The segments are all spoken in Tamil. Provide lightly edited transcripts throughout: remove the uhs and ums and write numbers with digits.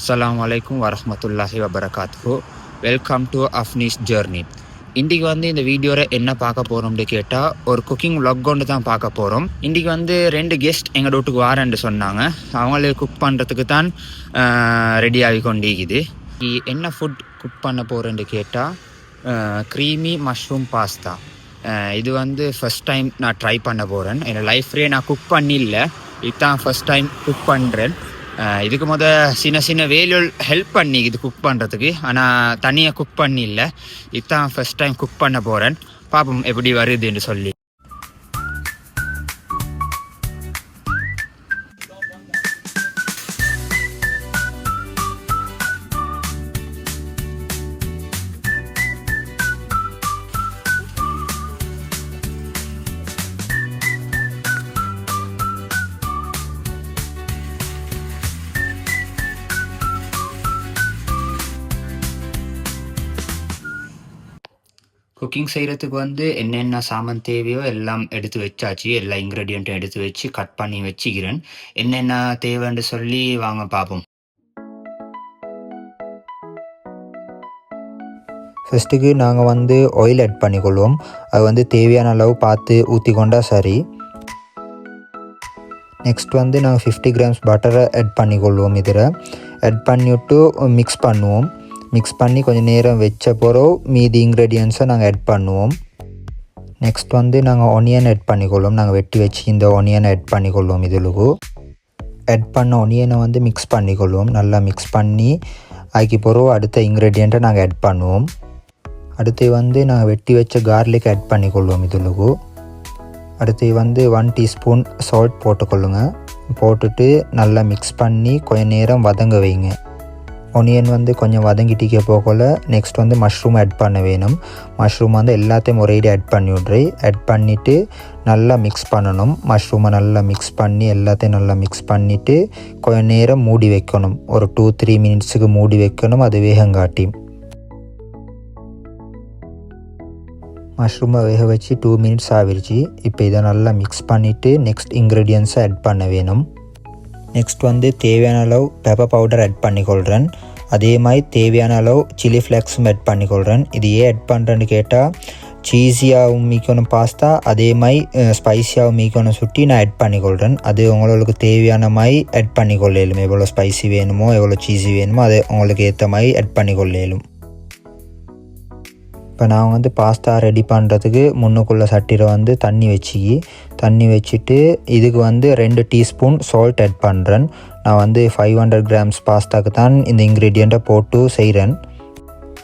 அஸ்ஸலாமு வரஹ்மத்துல்லாஹி வபரகாத்துஹு. Welcome to Afnee's journey. இன்றைக்கி இந்த வீடியோவில் என்ன பார்க்க போகிறோம்னு கேட்டால் ஒரு குக்கிங் vlog ஒன்று தான் பார்க்க போகிறோம். இன்றைக்கி 2 கெஸ்ட் எங்கள் வீட்டுக்கு வாரேன்னு சொன்னாங்க. அவங்களுக்கு குக் பண்ணுறதுக்கு தான் ரெடி ஆகி கொண்டிருக்குது. என்ன ஃபுட் குக் பண்ண போகிறேன்னு கேட்டால் க்ரீமி மஷ்ரூம் பாஸ்தா. இது ஃபஸ்ட் டைம் நான் ட்ரை பண்ண போகிறேன். என் லைஃப்லேயே நான் குக் பண்ணிடல, இதுதான் ஃபஸ்ட் டைம் குக் பண்ணுறேன். இதுக்கு சின்ன வேலைகள் ஹெல்ப் பண்ணி இது குக் பண்ணுறதுக்கு, ஆனால் தனியாக குக் பண்ணிடல. இதுதான் ஃபஸ்ட் டைம் குக் பண்ண போகிறேன். பாப்போம் எப்படி வருதுன்னு சொல்லி. குக்கிங் செய்கிறதுக்கு என்னென்ன சாமான் தேவையோ எல்லாம் எடுத்து வச்சாச்சு. எல்லா இன்க்ரீடியண்ட்டும் எடுத்து வச்சு கட் பண்ணி வச்சுக்கிறேன். என்னென்ன தேவைன்னு சொல்லி வாங்க பார்ப்போம். ஃபஸ்ட்டுக்கு நாங்கள் ஆயில் ஆட் பண்ணிக்கொள்வோம். அது தேவையான அளவு பார்த்து ஊற்றி கொண்டா சரி. நெக்ஸ்ட் நாங்கள் 50 கிராம்ஸ் பட்டரை ஆட் பண்ணிக்கொள்வோம். இதில் ஆட் பண்ணிவிட்டு மிக்ஸ் பண்ணுவோம். மிக்ஸ் பண்ணி கொஞ்சம் நேரம் வச்ச பிறகு மீதி இன்க்ரீடியன்ஸை நாங்கள் ஆட் பண்ணுவோம். நெக்ஸ்ட் நாங்கள் ஒனியன் ஆட் பண்ணிக்கொள்வோம். நாங்கள் வெட்டி வச்சு இந்த ஒனியனை ஆட் பண்ணிக்கொள்வோம். இதுலுக்கு ஆட் பண்ண ஒனியனை மிக்ஸ் பண்ணிக்கொள்வோம். நல்லா மிக்ஸ் பண்ணி அதுக்கு பிறகு அடுத்த இன்க்ரீடியண்ட்டை நாங்கள் ஆட் பண்ணுவோம். அடுத்து நாங்கள் வெட்டி வச்ச கார்லிக் ஆட் பண்ணிக்கொள்வோம். இதுலுக்கு அடுத்து 1 டீஸ்பூன் சால்ட் போட்டுக்கொள்ளுங்க. போட்டுட்டு நல்லா மிக்ஸ் பண்ணி கொஞ்சம் நேரம் வதங்க வைங்க. ஒனியன் கொஞ்சம் வதங்கிட்டிக்க போகல நெக்ஸ்ட் மஷ்ரூம் ஆட் பண்ண வேணும். மஷ்ரூம் எல்லாத்தையும் ஒரேடி ஆட் பண்ணி விட்றி. ஆட் பண்ணிவிட்டு நல்லா மிக்ஸ் பண்ணணும். மஷ்ரூமை நல்லா மிக்ஸ் பண்ணி எல்லாத்தையும் நல்லா மிக்ஸ் பண்ணிவிட்டு கொஞ்சம் நேரம் மூடி வைக்கணும். ஒரு 2-3 மினிட்ஸுக்கு மூடி வைக்கணும். அது வேகங்காட்டி மஷ்ரூமை வேக வச்சு 2 மினிட்ஸ் ஆகிடுச்சு. இப்போ இதை நல்லா மிக்ஸ் பண்ணிவிட்டு நெக்ஸ்ட் இன்க்ரீடியன்ஸை ஆட் பண்ண வேணும். நெக்ஸ்ட் தேவையான அளவு பெப்பர் பவுடர் ஆட் பண்ணிக்கொள்கிறேன். அதே மாதிரி தேவையான அளவு சில்லி ஃப்ளேக்ஸும் ஆட் பண்ணிக்கொள்கிறேன். இது ஏன் ஆட் பண்ணுறேன்னு கேட்டால் சீஸியாகவும் மீக்கணும் பாஸ்தா, அதே மாதிரி ஸ்பைஸியாகவும் மீக்கணும் சுட்டி நான் ஆட் பண்ணிக்கொள்கிறேன். அது உங்களுக்கு தேவையான மாதிரி ஆட் பண்ணிக்கொள்ளலும். எவ்வளோ ஸ்பைசி வேணுமோ எவ்வளோ சீஸி வேணுமோ அது உங்களுக்கு ஏற்ற மாதிரி ஆட் பண்ணிக்கொள்ளலும். இப்போ நான் பாஸ்தா ரெடி பண்ணுறதுக்கு முன்னுக்குள்ளே சட்டியில் தண்ணி வச்சுட்டு இதுக்கு 2 டீஸ்பூன் சால்ட் ஆட் பண்ணுறேன். நான் 500 கிராம்ஸ் பாஸ்தாக்கு தான் இந்த இன்க்ரீடியண்ட்டை போட்டு செய்கிறேன்.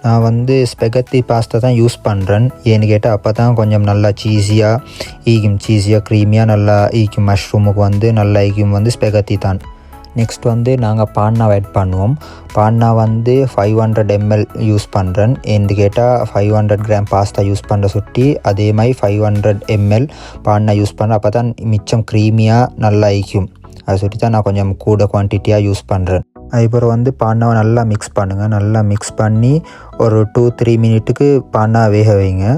நான் ஸ்பெகத்தி பாஸ்தா தான் யூஸ் பண்ணுறேன். ஏன்னு கேட்டால் அப்போ தான் கொஞ்சம் நல்லா சீஸியாக க்ரீமியாக நல்லா ஈக்கும். மஷ்ரூமுக்கு நல்லா ஈக்கும் ஸ்பெகத்தி தான். நெக்ஸ்ட் நாங்கள் பான்னாவை ஆட் பண்ணுவோம். பான்னா 500 ml யூஸ் பண்ணுறேன். ஏன்னு கேட்டால் 500 கிராம் பாஸ்தா யூஸ் பண்ணுற சுட்டி அதே மாதிரி 500 ml பான்னா யூஸ் பண்ணுறேன். அப்போ தான் மிச்சம் க்ரீமியாக நல்லா ஈக்கும். அதை சுட்டி தான் நான் கொஞ்சம் கூட குவான்டிட்டியாக யூஸ் பண்ணுறேன். அதுக்கப்புறம் பான்னாவை நல்லா மிக்ஸ் பண்ணுங்கள். நல்லா மிக்ஸ் பண்ணி ஒரு 2-3 மினிட்டுக்கு பான்னா வேக வைங்க.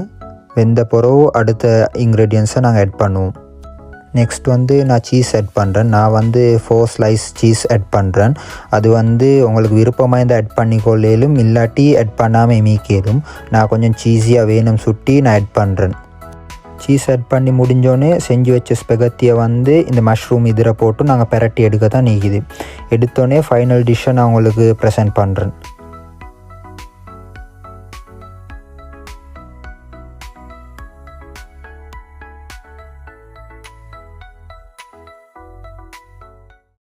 வெந்த பிறகு அடுத்த இன்க்ரீடியன்ஸை நாங்கள் ஆட் பண்ணுவோம். நெக்ஸ்ட் நான் சீஸ் ஆட் பண்ணுறேன். நான் 4 ஸ்லைஸ் சீஸ் ஆட் பண்ணுறேன். அது உங்களுக்கு விருப்பமாக இருந்தால் ஆட் பண்ணிக்கொள்ளலும், இல்லாட்டி ஆட் பண்ணாமல் மீக்கலும். நான் கொஞ்சம் சீஸியாக வேணும் சுட்டி நான் ஆட் பண்ணுறேன். சீஸ் ஆட் பண்ணி முடிஞ்சோடனே செஞ்சு வச்ச ஸ்பெகத்தியை இந்த மஷ்ரூம் இதில் போட்டு நாங்கள் பெரட்டி எடுக்க தான் நீக்குது. எடுத்தோடனே ஃபைனல் டிஷ்ஷை நான் உங்களுக்கு ப்ரெசென்ட் பண்ணுறேன்.